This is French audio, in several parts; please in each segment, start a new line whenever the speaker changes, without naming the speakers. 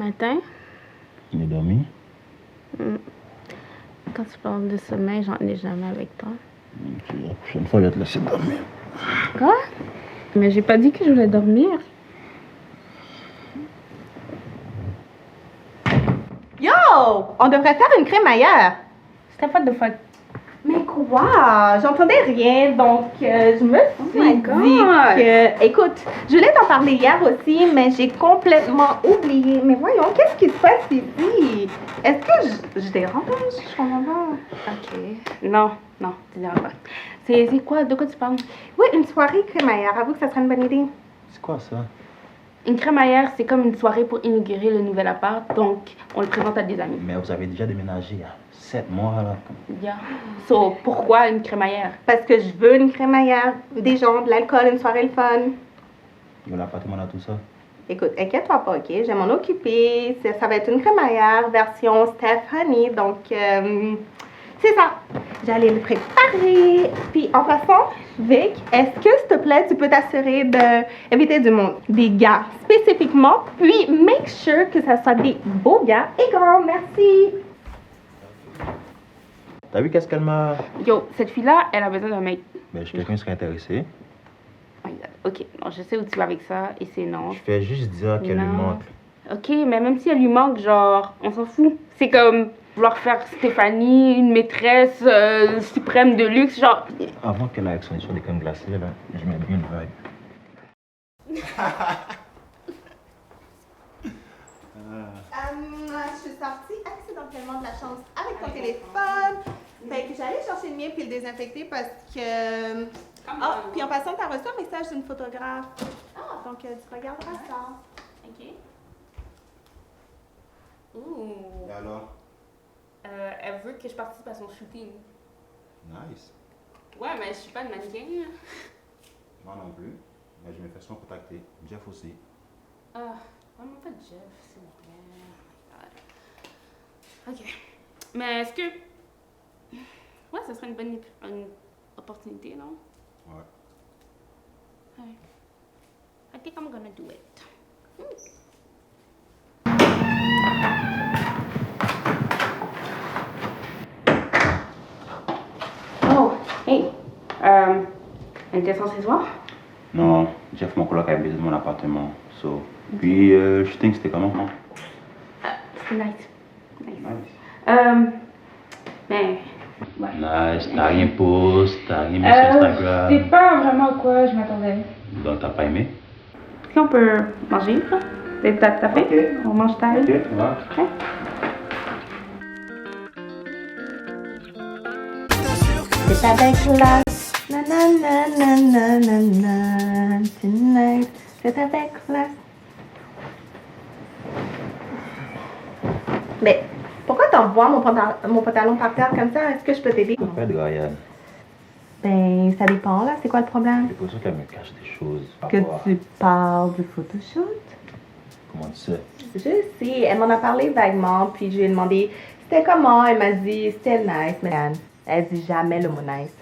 Matin?
Il est dormi?
Quand tu parles de sommeil, j'en ai jamais avec toi.
Ok, la prochaine fois, je vais te laisser dormir.
Quoi? Mais j'ai pas dit que je voulais dormir.
Yo! On devrait faire une crémaillère.
C'était pas de faute.
Mais quoi? J'entendais rien, donc je me suis
my
dit
God.
que... Écoute, je voulais t'en parler hier aussi, mais j'ai complètement oublié. Mais voyons, qu'est-ce qui se passe ici? Est-ce que je dérange? Je comprends pas.
Ok. Non, tu diras pas. C'est quoi? De quoi tu parles?
Oui, une soirée crémaillère. Avoue que ça serait une bonne idée.
C'est quoi ça?
Une crémaillère, c'est comme une soirée pour inaugurer le nouvel appart, donc on le présente à des amis.
Mais vous avez déjà déménagé il y a 7 mois là.
Yeah. So, pourquoi une crémaillère?
Parce que je veux une crémaillère, des gens, de l'alcool, une soirée le fun.
Il y a l'appartement là, tout ça.
Écoute, inquiète-toi pas, ok? Je vais m'en occuper. Ça va être une crémaillère version Steph Honey, donc c'est ça. J'allais le préparer. Puis en passant, Vic, est-ce que s'il te plaît, tu peux t'assurer d'inviter du monde, des gars spécifiquement, puis make sure que ça soit des beaux gars et grands. Merci.
T'as vu qu'est-ce qu'elle m'a...
Yo, cette fille-là, elle a besoin d'un mec.
Ben, je suis quelqu'un qui serait intéressé.
Oh my God. Ok, non, je sais où tu vas avec ça, et c'est non.
Je fais juste dire qu'elle lui
Non.
manque.
Ok, mais même si elle lui manque, genre, on s'en fout. C'est comme vouloir faire Stéphanie une maîtresse suprême de luxe, genre.
Avant qu'elle aille avec son histoire des crèmes glacées, là, je mets bien une vibe.
Je suis sortie accidentellement de la chambre avec ton téléphone. Fait que j'allais chercher le mien puis le désinfecter parce que... Ah, puis en passant, t'as reçu un message d'une photographe. Ah, donc tu regarderas ça.
Ok. Ouh.
Et alors?
Elle veut que je participe à son shooting.
Nice.
Ouais, mais je suis pas une mannequin.
Moi non plus. Mais je me fais souvent contacter. Jeff aussi.
Ah, vraiment pas Jeff, s'il vous plaît. Ok. Mais est-ce que. Ouais, ça serait une bonne opportunité, non?
Ouais.
Ouais. I think I'm gonna do it. Oh, hey. Elle était censée se voir?
Non, Jeff, mon coloc, a visité mon appartement. So. Puis, je think c'était comment?
C'était nice.
Nice.
Mais. Ouais.
Nice, t'as rien posté, t'as rien mis sur Instagram.
C'est pas vraiment à quoi je m'attendais.
Donc, t'as pas aimé?
Est-ce qu'on peut manger, là? T'as fait?
Ok.
On mange ta
Ok, ouais.
Okay.
C'est avec classe. Nananana, tonight. C'est avec classe. Mais pourquoi t'envoies mon pantalon par terre comme ça? Est-ce que je peux t'aider?
Pas de Ryan.
Ben, ça dépend là. C'est quoi le problème?
J'ai l'impression qu'elle me cache des choses.
Que tu parles du photoshoot?
Comment tu sais?
Je sais, elle m'en a parlé vaguement, puis je lui ai demandé c'était comment, elle m'a dit c'était nice, mais elle dit jamais le mot nice.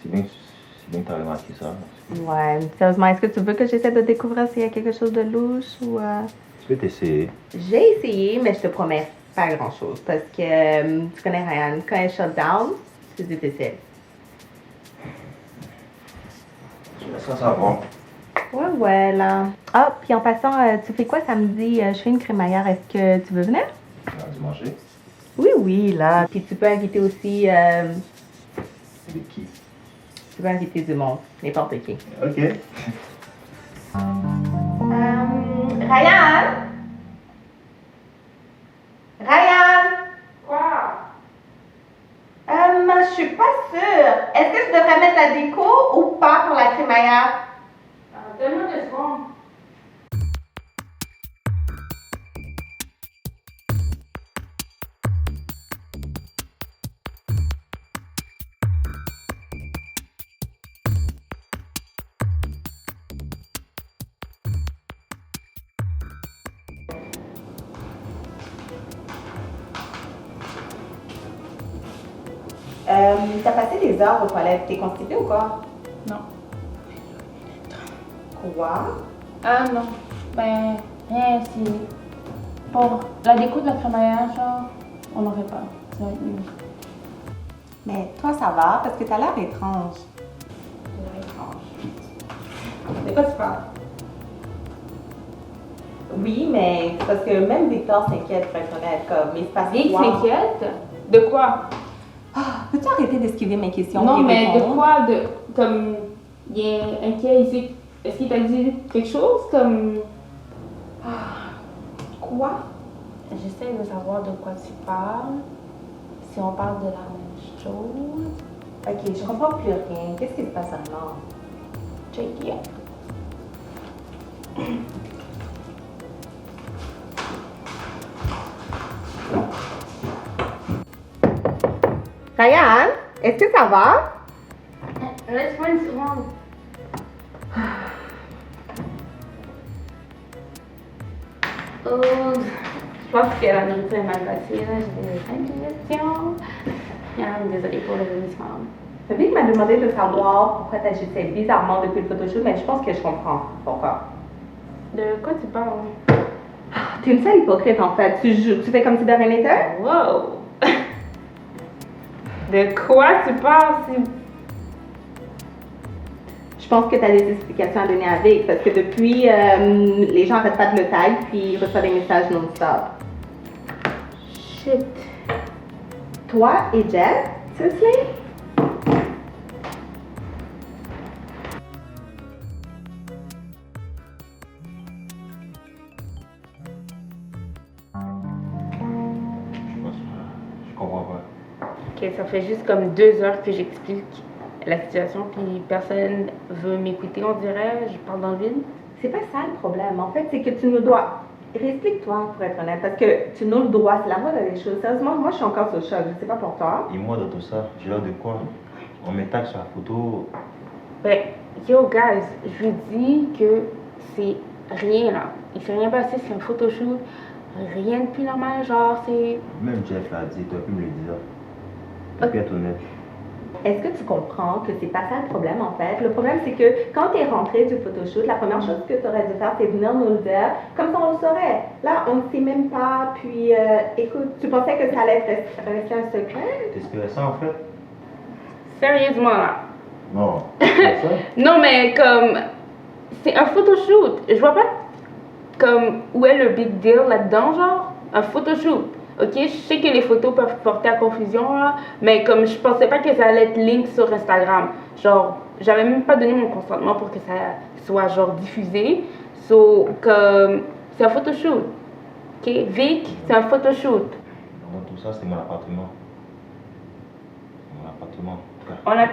C'est bien que t'as remarqué ça.
Ouais, sérieusement, est-ce que tu veux que j'essaie de découvrir s'il y a quelque chose de louche ou...
Tu peux t'essayer.
J'ai essayé, mais je te promets pas grand-chose, parce que tu connais Ryan, quand elle shut down, c'est difficile.
Tu laisseras savoir.
Ouais, là. Ah, puis en passant, tu fais quoi samedi? Je fais une crémaillère, est-ce que tu veux venir?
Tu vas dû manger.
Oui, là. Puis tu peux inviter aussi...
Avec qui?
Tu peux inviter du monde, n'importe qui.
Ok.
Ryan? Ryan?
Quoi?
Je suis pas sûre. Est-ce que je devrais mettre la déco ou pas pour la crémaillère?
Donne-moi 2 secondes.
T'as passé des heures aux toilettes. T'es constipée ou quoi?
Non.
Quoi?
Ah non. Ben, rien, si. Pour la déco de la crémaillère, genre, on n'aurait pas. Ça va être mieux.
Mais toi, ça va, parce que t'as l'air étrange.
De quoi tu parles?
Oui, mais c'est parce que même Victor s'inquiète, pour être honnête, comme, mais c'est parce que
Vic
toi-
s'inquiète? De quoi?
Peux-tu arrêter d'esquiver mes questions?
Non,
et
mais de
répondre?
quoi? Comme, il est inquiet ici. Est-ce qu'il t'a dit quelque chose? Comme.
Quoi?
J'essaie de savoir de quoi tu parles. Si on parle de la même chose.
Ok, je comprends plus rien. Qu'est-ce qui se passe vraiment?
Check it.
Ryan, est-ce que ça va?
Laisse-moi une seconde. Oh, je pense que la nourriture est mal placée, là. J'ai des indigestions. Désolée pour le vomissement.
Vic m'a demandé de savoir pourquoi t'agissais bizarrement depuis le photoshoot, mais je pense que je comprends pourquoi.
De quoi tu parles?
T'es une seule hypocrite en fait. Tu fais comme si de rien n'était?
Wow! De quoi tu parles?
Je pense que t'as des explications à donner à Vic parce que depuis, les gens arrêtent pas de le tag puis ils reçoivent des messages non-stop.
Shit.
Toi et Jeff, seriously?
Je comprends pas.
Ok, ça fait juste comme 2 heures que j'explique la situation, puis personne veut m'écouter, on dirait. Je parle dans le vide.
C'est pas ça le problème. En fait, c'est que tu nous dois. Réexplique-toi pour être honnête, parce que tu nous le dois, c'est la moindre des choses. Sérieusement, moi je suis encore sur le choc, je sais pas pour toi.
Et moi, dans tout ça, j'ai l'air de quoi? On me tag sur la photo.
Ben, yo, guys, je vous dis que c'est rien là. Il s'est rien passé, c'est un photoshoot. Rien de plus normal, genre, c'est.
Même Jeff l'a dit, tu aurais pu me le dire. T'as pu être honnête.
Est-ce que tu comprends que c'est pas ça le problème en fait? Le problème c'est que quand tu es rentré du photoshoot, la première chose que tu aurais dû faire c'est venir nous le dire, comme ça on le saurait. Là on ne sait même pas, puis écoute, tu pensais que ça allait rester un secret?
T'espérais ça en fait?
Sérieusement là.
Non. C'est ça?
Non, mais comme. C'est un photoshoot. Je vois pas comme où est le big deal là-dedans, genre. Un photoshoot. Ok, je sais que les photos peuvent porter à confusion, là, mais comme je pensais pas que ça allait être link sur Instagram. Genre, j'avais même pas donné mon consentement pour que ça soit, genre, diffusé. So, comme, c'est un photoshoot. Ok, Vic, c'est un photoshoot.
Dans tout ça, c'était mon appartement. Mon appartement, en tout cas.
On a,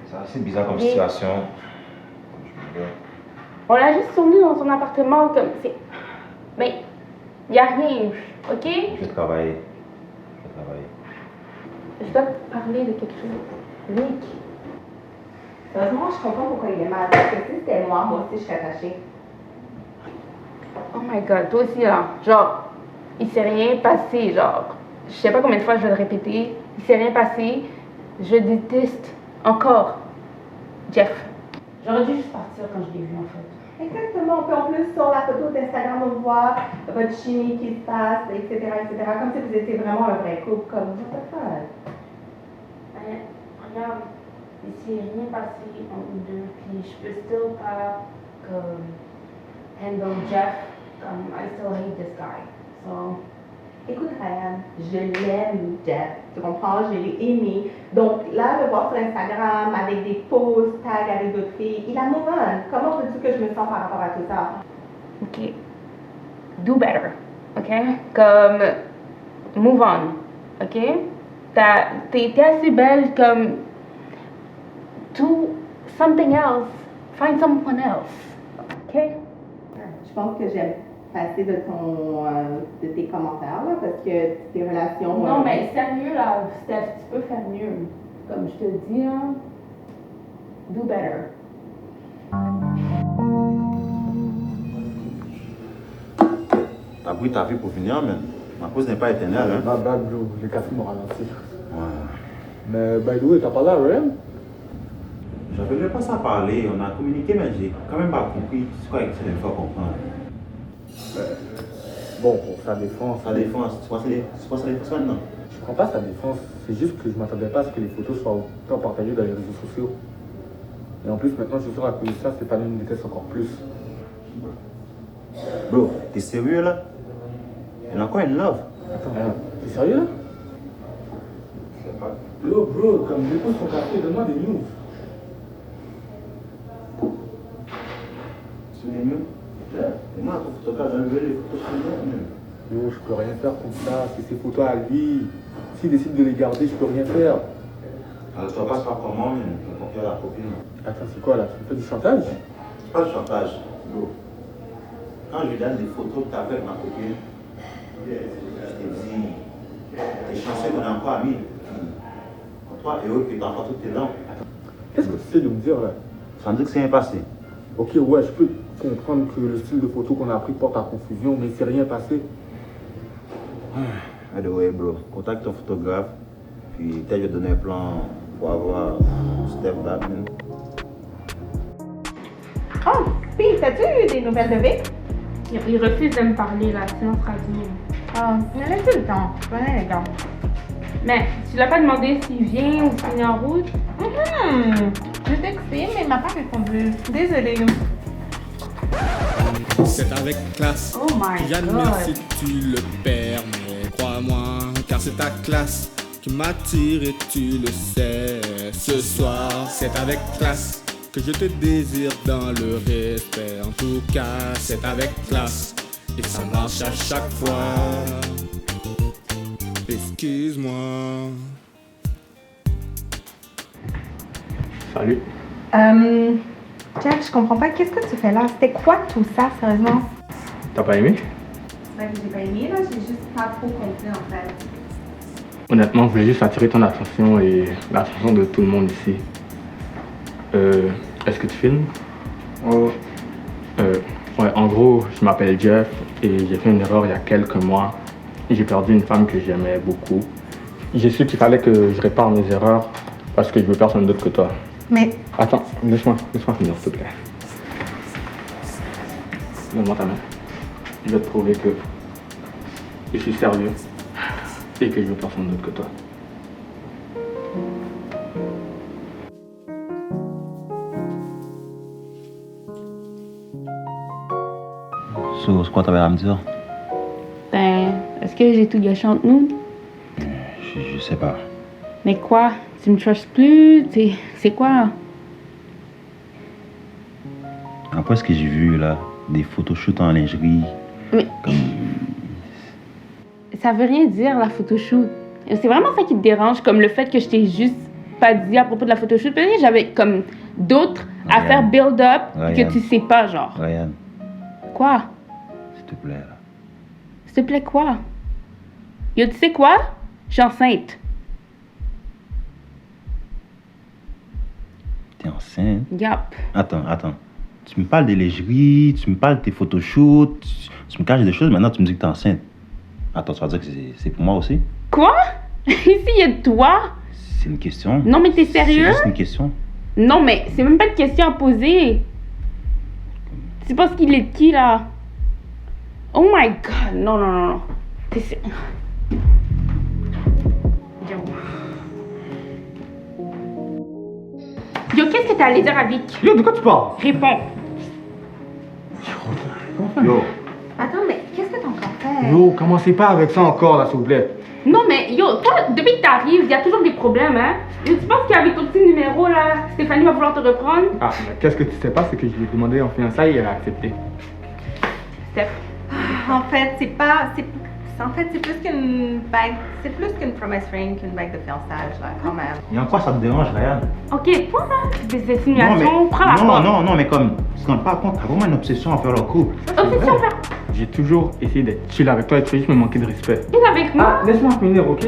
C'est assez bizarre comme
Oui.
situation. Je me dis,
on l'a juste tourné dans son appartement, comme, c'est. Mais, y a rien, ok?
je vais travailler.
Je dois te parler de quelque chose. Vic.
Heureusement, je comprends pourquoi il est mal, parce que si c'était moi aussi je serais fâchée.
Oh my god, toi aussi là. Genre, il s'est rien passé, genre. Je sais pas combien de fois je vais le répéter. Il s'est rien passé. Je déteste encore Jeff. J'aurais dû juste partir quand je l'ai vu en fait.
Exactement, puis en plus sur la photo d'Instagram on voit votre chimie qui se passe, etc., comme si vous étiez vraiment un vrai couple, comme what the fuck?
Mais, regarde, il s'est rien passé entre nous deux. Puis je peux still pas comme handle Jeff. Comme, I still hate this guy. So.
Écoute Ryan, je l'aime Jeff, tu comprends, je l'ai aimé. Donc là, le voir sur Instagram avec des posts, tags avec d'autres filles, il a move on. Comment veux-tu que je me sens par rapport à tout ça?
Ok. Do better. Ok? Comme, move on. Ok? T'es assez belle comme. Do something else. Find someone else. Ok?
Je pense que j'aime passer de tes commentaires là, parce que tes relations.
Non, mais sérieux là, Steph, tu peux faire mieux. Comme je te dis, là, do better.
T'as pris ta vie pour finir, mais ma cause n'est pas éternelle, hein?
Ma bad, bro. Le café m'a ralenti.
Ouais.
Mais, by the way, t'as parlé à Ryan?
J'avais même pas ça à parler, on a communiqué, mais j'ai quand même pas compris c'est quoi que c'est une fois comprendre.
Bon, pour sa défense.
Sa défense, c'est quoi sa défense maintenant?
Je prends pas sa défense, c'est juste que je m'attendais pas à ce que les photos soient autant partagées dans les réseaux sociaux. Et en plus, maintenant, je suis sûr à cause de ça, c'est pas une déteste encore plus.
Bro, t'es sérieux là? Elle a encore une love?
Attends, t'es sérieux là? Bro, comme dépose son café, donne-moi des news.
C'est mieux? Moi, ton photographe, j'ai enlevé les photos sur le
Yo, je peux rien faire comme ça, c'est ses photos à lui. S'il décide de les garder, je peux rien faire.
alors, tu vas pas faire comment, pour faire la copine?
Attends, c'est quoi là? Tu me fais du chantage?
C'est pas du chantage, bro. Quand je lui donne des photos que t'as fait avec ma copine, je t'ai dit, t'es chanceux qu'on est encore amis. Toi et eux, puis t'as encore toutes tes dents.
Qu'est-ce que tu sais de me dire là?
Ça me dit que c'est rien passé.
Ok, ouais, je peux comprendre que le style de photo qu'on a pris porte à confusion, mais il s'est rien passé.
Anyway, bro, contacte ton photographe, puis peut-être je vais donner un plan pour avoir step back, man.
Oh, puis, t'as-tu eu des nouvelles de Vic?
Il refuse de me parler là, sinon on sera bien.
Ah, mais laisse-le le temps. Je connais les gars.
Mais tu l'as pas demandé s'il vient ou s'il est en route?
J'ai texté, mais il m'a pas répondu. Désolée.
C'est avec classe.
Oh my
J'admire
god.
si tu le permets, crois-moi, car c'est ta classe qui m'attire et tu le sais. Ce soir, c'est avec classe que je te désire dans le respect. En tout cas, c'est avec classe et ça marche à chaque fois. Excuse-moi.
Salut.
Jack, je comprends pas. Qu'est-ce que tu fais là? C'était quoi tout ça, sérieusement?
T'as pas aimé?
C'est pas que j'ai pas aimé, là. J'ai juste pas trop compris, en fait.
Honnêtement, je voulais juste attirer ton attention et l'attention de tout le monde ici. Est-ce que tu filmes?
Oh,
Ouais, en gros, je m'appelle Jeff et j'ai fait une erreur il y a quelques mois. J'ai perdu une femme que j'aimais beaucoup. J'ai su qu'il fallait que je répare mes erreurs parce que je veux personne d'autre que toi.
Mais
Attends, laisse-moi finir, s'il te plaît. Donne-moi ta main. Je vais te prouver que je suis sérieux et que je veux personne d'autre que toi.
So, c'est quoi t'avais à me dire?
Ben, est-ce que j'ai tout gâché entre nous?
Je sais pas.
Mais quoi? Tu me trustes plus? C'est quoi?
Après ce que j'ai vu là, des photoshoots en lingerie,
Mais ça veut rien dire la photoshoot. C'est vraiment ça qui te dérange, comme le fait que je t'ai juste pas dit à propos de la photoshoot. Peut-être que j'avais comme d'autres à
Ryan.
faire build up que
Ryan.
tu sais pas, genre.
Ryan,
Quoi?
s'il te plaît là.
S'il te plaît, quoi? Yo, tu sais quoi? Je suis enceinte.
T'es enceinte?
Yap.
Attends. Tu me parles des lingeries, tu me parles de tes photoshoots, tu me caches des choses, maintenant tu me dis que t'es enceinte. Attends, tu vas dire que c'est pour moi aussi?
Quoi? Ici, il y a de toi?
C'est une question.
Non, mais t'es sérieux?
C'est juste une question.
Non, mais c'est même pas une question à poser. Tu sais pas ce qu'il est de qui, là? Oh my god, non. T'es sérieux? Yo, qu'est-ce que t'as allé dire à Vic?
Yo, de quoi tu parles?
Réponds.
Yo,
attends, mais qu'est-ce que t'as encore fait?
Yo, commencez pas avec ça encore là, s'il vous plaît.
Non, mais yo, toi, depuis que t'arrives, il y a toujours des problèmes, hein? Yo, tu penses qu'avec ton petit numéro, là, Stéphanie va vouloir te reprendre?
Ah, mais qu'est-ce que tu sais pas, c'est que je lui ai demandé en fiançailles et elle a accepté.
Steph.
En fait, c'est pas. En fait, c'est plus qu'une bague. C'est plus qu'une promise ring qu'une bague de fiançage, là, quand même.
et en quoi ça te dérange, Ryan?
Ok, toi, là, des insinuations, prends la porte.
non, mais comme, tu te rends pas compte, t'as vraiment une obsession à faire leur couple.
Obsession, faire
J'ai toujours essayé d'être chill avec toi et tu fais juste me manquer de respect.
plus avec moi.
Ah, laisse-moi finir, ok?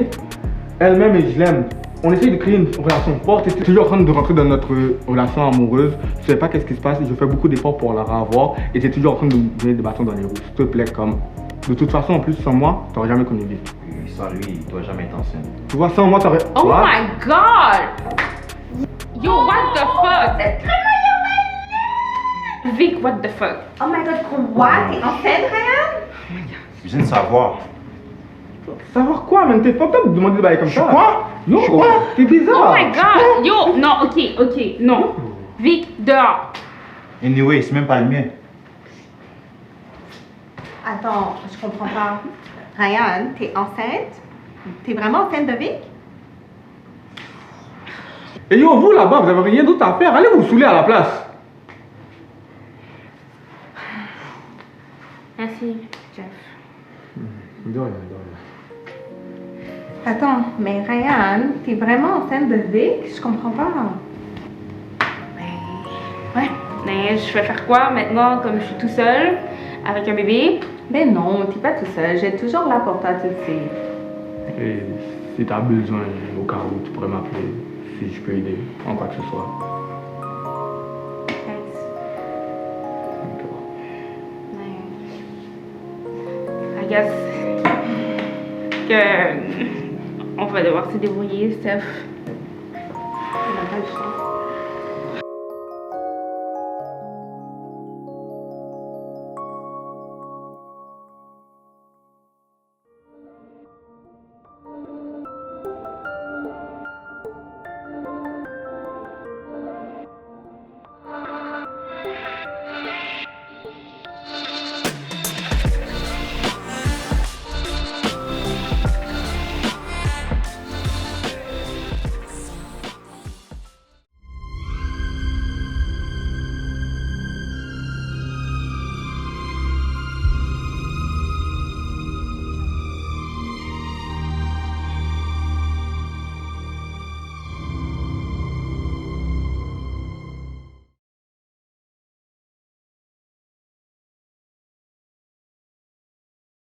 Elle-même et je l'aime. On essaye de créer une relation forte et tu es toujours en train de rentrer dans notre relation amoureuse. Tu sais pas qu'est-ce qui se passe, je fais beaucoup d'efforts pour la revoir et tu es toujours en train de me donner des bâtons dans les roues. S'il te plaît, comme. De toute façon, en plus, sans moi, t'aurais jamais connu Vic.
Sans lui, il doit jamais être enceinte.
Tu vois, sans moi, t'aurais.
Oh
Quoi?
my god! Yo, what the fuck? C'est Vic, what the fuck?
Oh my god, quoi? T'es enceinte, Ryan?
Je viens de savoir.
Savoir quoi, man? T'es fucked up de demander des bails comme
Je suis
ça.
quoi?
Yo,
Je suis quoi?
t'es
Oh
bizarre.
my god! Yo, non, ok, non. Vic, dehors.
Anyway, c'est même pas le mien.
Attends, je comprends pas. Ryan, t'es enceinte? T'es vraiment enceinte de Vic?
Et yo, vous là-bas, vous avez rien d'autre à faire. Allez vous saouler à la place.
Merci, Jeff.
De rien.
Attends, mais Ryan, t'es vraiment enceinte de Vic? Je comprends pas.
Ouais, mais je vais faire quoi maintenant, comme je suis tout seul, avec un bébé?
Ben non, t'es pas tout seul. J'ai toujours là pour toi, tu le sais.
Et si t'as besoin, au cas où, tu pourrais m'appeler. Si je peux aider, en quoi que ce soit.
Thanks.
D'accord.
I guess que on va devoir se débrouiller, Steph.
On n'a pas le choix.